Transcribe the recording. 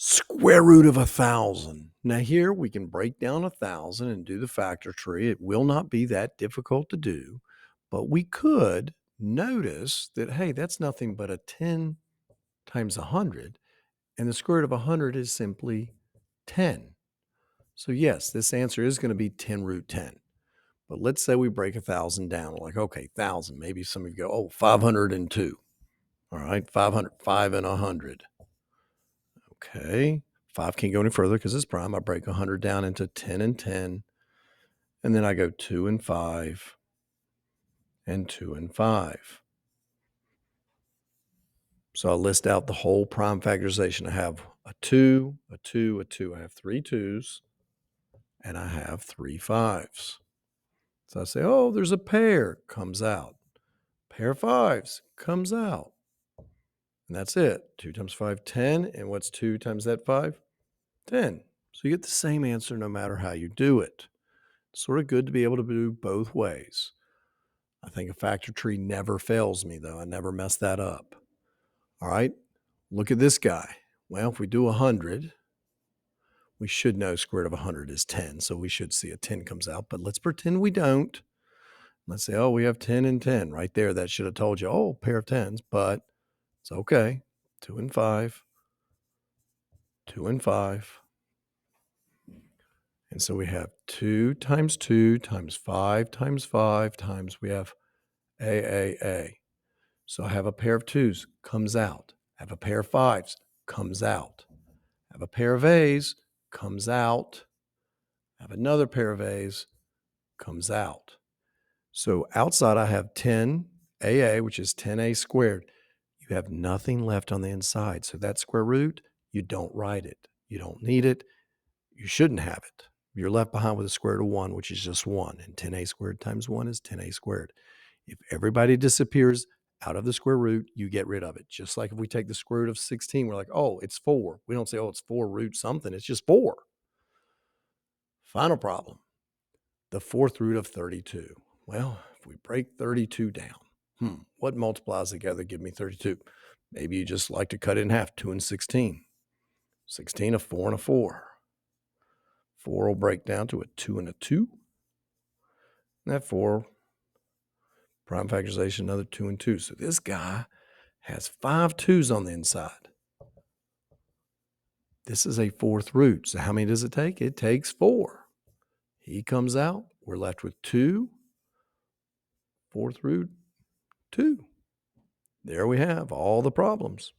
Square root of 1,000. Now here we can break down 1,000 and do the factor tree. It will not be that difficult to do, but we could notice that, hey, that's nothing but a 10 times 100, and the square root of 100 is simply 10. So yes, this answer is going to be 10 root 10. But let's say we break 1,000 down. We're like, okay, 1,000. Maybe some of you go, oh, 502. All right, 500, 5 and 100. Okay, 5 can't go any further because it's prime. I break 100 down into 10 and 10. And then I go 2 and 5 and 2 and 5. So I'll list out the whole prime factorization. I have a 2, a 2, a 2. I have 3 2s, and I have 3 5s. So I say, oh, there's a pair, comes out. Pair of 5s comes out. And that's it. 2 times 5, 10. And what's 2 times that 5? 10. So you get the same answer no matter how you do it. It's sort of good to be able to do both ways. I think a factor tree never fails me, though. I never mess that up. All right, look at this guy. Well, if we do 100, we should know square root of 100 is 10, so we should see a 10 comes out. But let's pretend we don't. Let's say, oh, we have 10 and 10 right there. That should have told you, oh, pair of 10s, but it's okay. 2 and 5, 2 and 5. And so we have 2 times 2 times 5 times 5 times we have A. So I have a pair of 2s, comes out. I have a pair of 5s, comes out. I have a pair of A's, comes out. I have another pair of A's, comes out. So outside I have 10 AA, which is 10A squared. You have nothing left on the inside. So that square root, you don't write it. You don't need it. You shouldn't have it. You're left behind with a square root of 1, which is just 1. And 10A squared times 1 is 10A squared. If everybody disappears out of the square root, you get rid of it. Just like if we take the square root of 16, we're like, oh, it's 4. We don't say, oh, it's 4 root something. It's just 4. Final problem, the fourth root of 32. Well, if we break 32 down, what multiplies together give me 32? Maybe you just like to cut it in half, 2 and 16. 16, a 4 and a 4. 4 will break down to a 2 and a 2. And that 4, prime factorization, another 2 and 2. So this guy has 5 2's on the inside. This is a fourth root. So how many does it take? It takes 4. He comes out. We're left with 2. Fourth root, 2. There we have all the problems.